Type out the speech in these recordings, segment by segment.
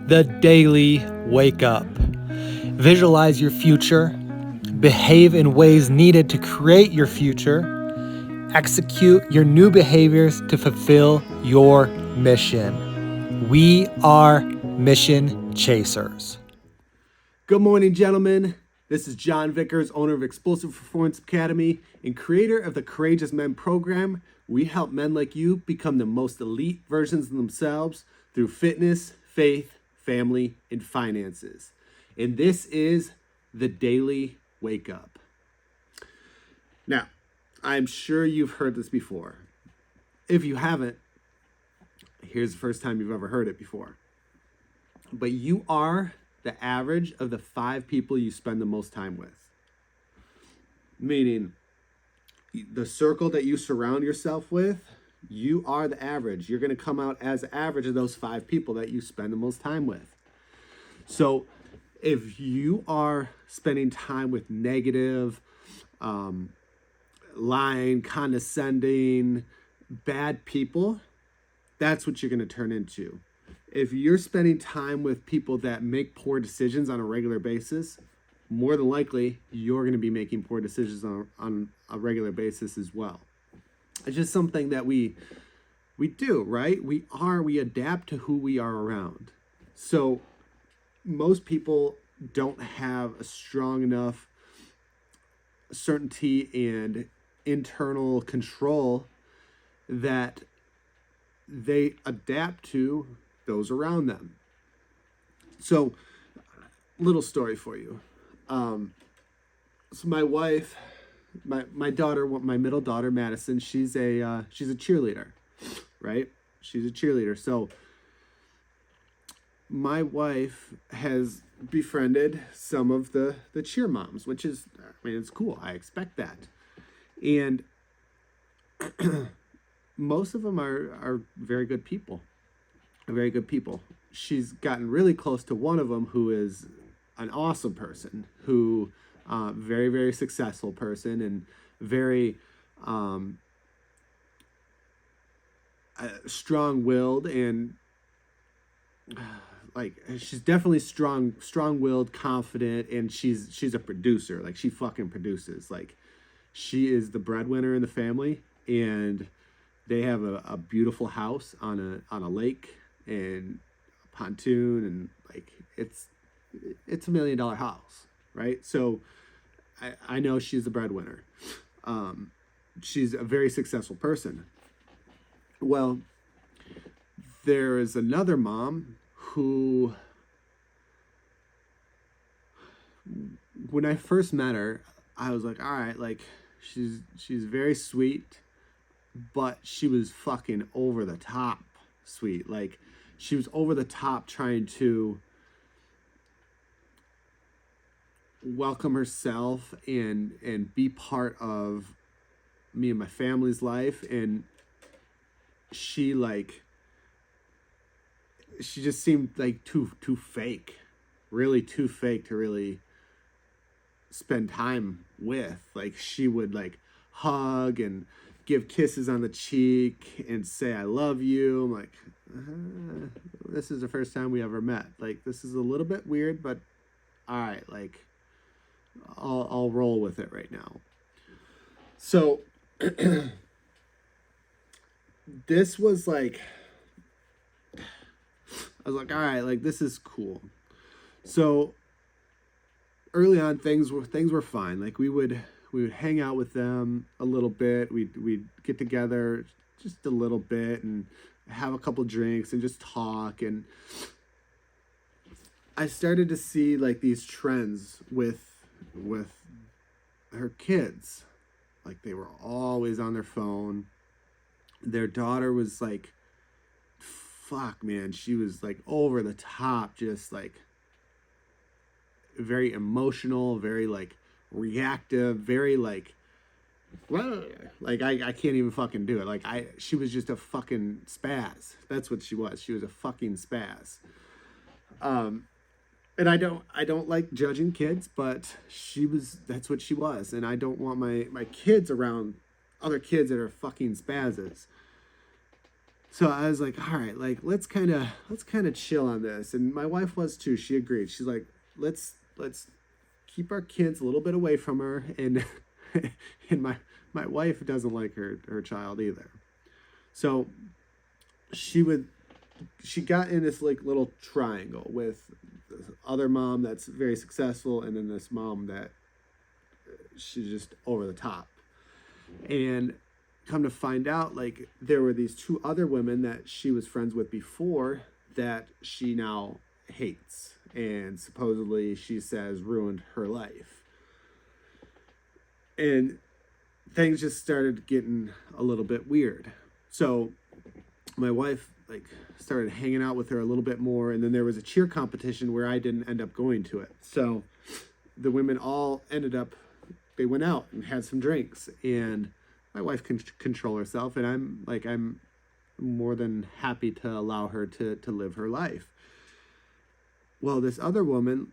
The Daily Wake Up. Visualize your future, behave in ways needed to create your future, execute your new behaviors to fulfill your mission. We are mission chasers. Good morning, gentlemen. This is John Vickers, owner of Explosive Performance Academy and creator of the Courageous Men program. We help men like you become the most elite versions of themselves through fitness, faith, family, and finances. And this is the Daily Wake Up. Now, I'm sure you've heard this before. If you haven't, here's the first time you've ever heard it before. But you are the average of the 5 people you spend the most time with. Meaning, the circle that you surround yourself with, you are the average. You're going to come out as the average of those 5 people that you spend the most time with. So if you are spending time with negative, lying, condescending, bad people, that's what you're going to turn into. If you're spending time with people that make poor decisions on a regular basis, more than likely, you're going to be making poor decisions on a regular basis as well. It's just something that we do, right? We adapt to who we are around. So most people don't have a strong enough certainty and internal control that they adapt to those around them. So, little story for you. So my wife, my daughter, my middle daughter, Madison, she's a cheerleader, right? She's a cheerleader. So my wife has befriended some of the cheer moms, which is, it's cool. I expect that. And most of them are very good people. Very good people. She's gotten really close to one of them who is an awesome person, who very, very successful person and very strong-willed and she's definitely strong-willed, confident, and she's a producer. Like, she fucking produces. Like, she is the breadwinner in the family, and they have a beautiful house on a lake and a pontoon, and like it's $1 million house, right? So I know she's the breadwinner. She's a very successful person. Well, there is another mom who, when I first met her, I was like, all right, like she's very sweet, but she was fucking over the top sweet. Like, she was over the top trying to welcome herself and be part of me and my family's life. And she just seemed like too fake, really too fake to really spend time with. Like, she would like hug and give kisses on the cheek and say, I love you. I'm like, this is the first time we ever met. Like, this is a little bit weird, but all right, like, I'll roll with it right now. So this was like, I was like, all right, like, this is cool. So early on, things were fine. Like, we would hang out with them a little bit. We'd get together just a little bit and have a couple drinks and just talk. And I started to see like these trends with her kids. Like, they were always on their phone. Their daughter was like, fuck, man, she was like over the top, just like very emotional, very like reactive, very like I can't even fucking do it. Like, she was just a fucking spaz. That's what she was. She was a fucking spaz. And I don't like judging kids, but that's what she was. And I don't want my kids around other kids that are fucking spazzes. So I was like, all right, like let's kind of chill on this. And my wife was too. She agreed. She's like, let's keep our kids a little bit away from her. And and my wife doesn't like her child either. So she would she got in this like little triangle with this other mom that's very successful, and then this mom that she's just over the top. And come to find out, like there were these two other women that she was friends with before that she now hates, and supposedly she says ruined her life. And things just started getting a little bit weird. So my wife like started hanging out with her a little bit more, and then there was a cheer competition where I didn't end up going to it. So the women all ended up, they went out and had some drinks, and my wife can control herself, and I'm more than happy to allow her to live her life. Well, this other woman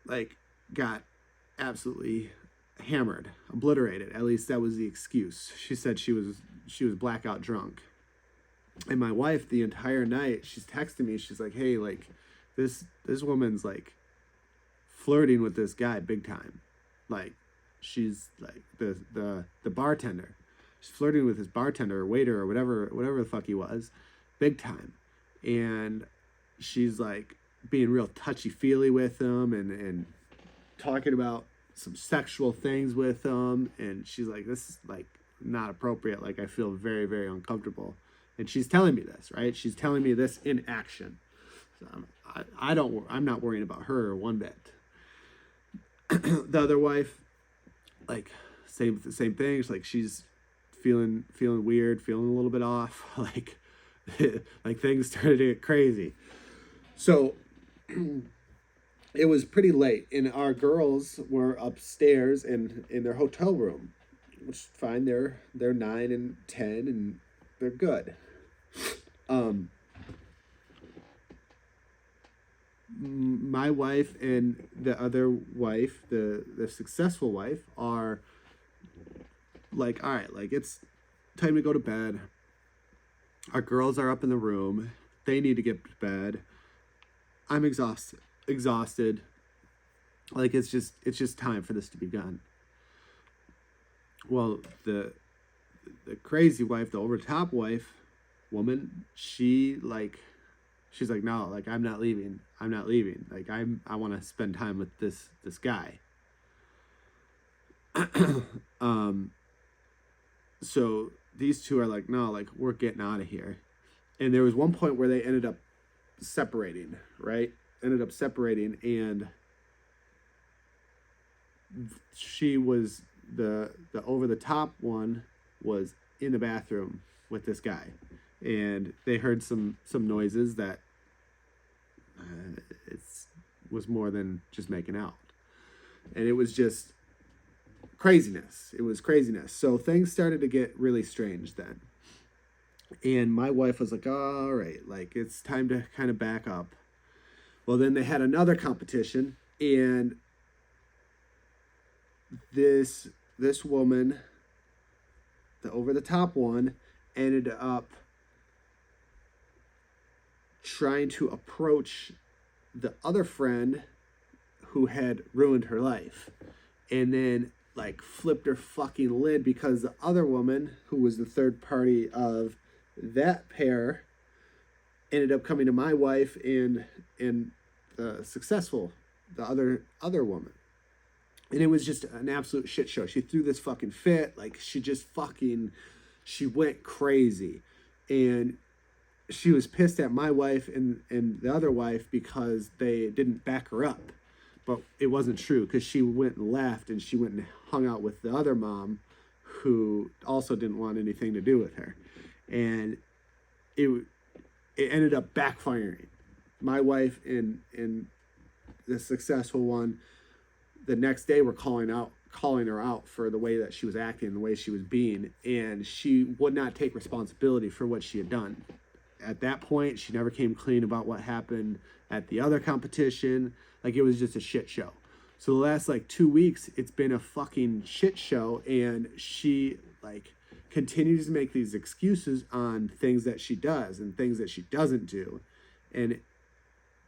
like got absolutely hammered, obliterated. At least that was the excuse. She said she was blackout drunk. And my wife the entire night, she's texting me, she's like, hey, like this woman's like flirting with this guy big time. Like she's like the bartender. She's flirting with his bartender or waiter or whatever the fuck he was, big time. And she's like being real touchy-feely with him, and talking about some sexual things with him. And she's like, this is like not appropriate. Like I feel very, very uncomfortable. And she's telling me this, right? She's telling me this in action. So I'm not worrying about her one bit. The other wife, like same thing. It's like she's feeling weird, feeling a little bit off. Like like things started to get crazy. So it was pretty late, and our girls were upstairs in their hotel room, which is fine. They're 9 and 10, and they're good. My wife and the other wife, the successful wife, are like, all right, like it's time to go to bed. Our girls are up in the room. They need to get to bed. I'm exhausted. Like it's just time for this to be done. Well, the crazy wife, the over top wife, woman, she's like, no, like I'm not leaving. Like I want to spend time with this guy. So these two are like, no, like we're getting out of here. And there was one point where they ended up separating, right? And she was the over the top one was in the bathroom with this guy, and they heard some noises that it was more than just making out, and it was just craziness. So things started to get really strange then, and my wife was like, all right, like it's time to kind of back up. Well, then they had another competition, and this woman, the over the top one, ended up trying to approach the other friend who had ruined her life, and then like flipped her fucking lid because the other woman, who was the third party of that pair, ended up coming to my wife and the other woman. And it was just an absolute shit show. She threw this fucking fit. Like she went crazy. And she was pissed at my wife and the other wife because they didn't back her up. But it wasn't true, because she went and left, and she went and hung out with the other mom who also didn't want anything to do with her. And it ended up backfiring. My wife and the successful one, the next day, were calling her out for the way that she was acting, the way she was being, and she would not take responsibility for what she had done. At that point, she never came clean about what happened at the other competition. Like, it was just a shit show. So the last like 2 weeks, it's been a fucking shit show, and she like continues to make these excuses on things that she does and things that she doesn't do. And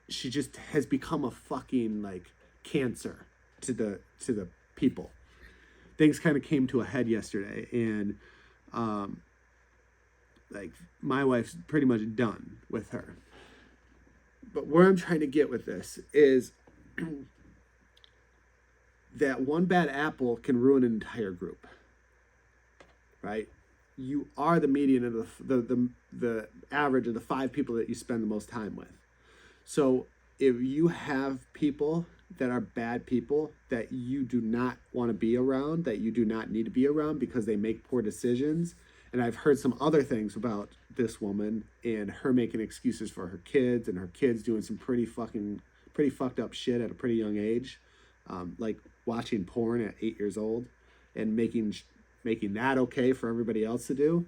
she just has become a fucking like cancer to the people. Things kind of came to a head yesterday, and like my wife's pretty much done with her. But where I'm trying to get with this is that one bad apple can ruin an entire group, right? You are the median of the average of the 5 people that you spend the most time with. So if you have people that are bad people that you do not want to be around, that you do not need to be around because they make poor decisions, and I've heard some other things about this woman and her making excuses for her kids and her kids doing some pretty fucked up shit at a pretty young age, like watching porn at 8 years old and making that okay for everybody else to do.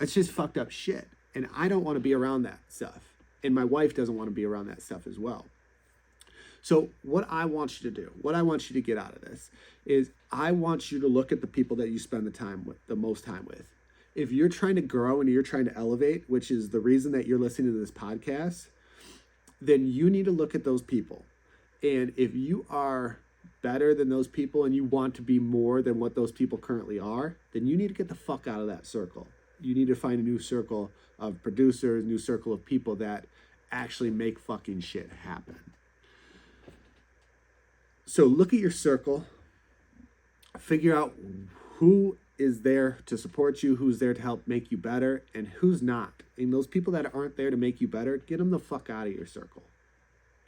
It's just fucked up shit. And I don't want to be around that stuff. And my wife doesn't want to be around that stuff as well. So what I want you to do, what I want you to get out of this is I want you to look at the people that you spend the most time with. If you're trying to grow and you're trying to elevate, which is the reason that you're listening to this podcast, then you need to look at those people. And if you are better than those people and you want to be more than what those people currently are, then you need to get the fuck out of that circle. You need to find a new circle of producers, new circle of people that actually make fucking shit happen. So look at your circle, figure out who is there to support you, who's there to help make you better, and who's not. And those people that aren't there to make you better, get them the fuck out of your circle.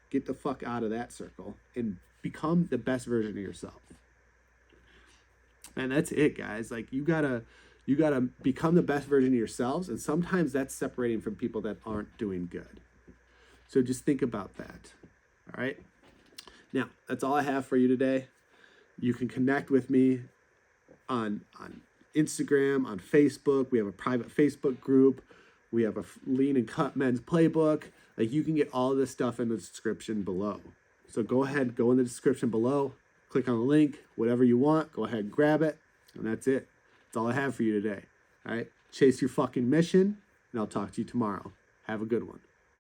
Get the fuck out of that circle and become the best version of yourself. And that's it, guys. Like you gotta become the best version of yourselves, and sometimes that's separating from people that aren't doing good. So just think about that. All right. Now, that's all I have for you today. You can connect with me on Instagram, on Facebook. We have a private Facebook group. We have a Lean and Cut Men's Playbook. Like you can get all of this stuff in the description below. So go ahead, go in the description below, click on the link, whatever you want, go ahead and grab it. And that's it. That's all I have for you today. All right. Chase your fucking mission, and I'll talk to you tomorrow. Have a good one.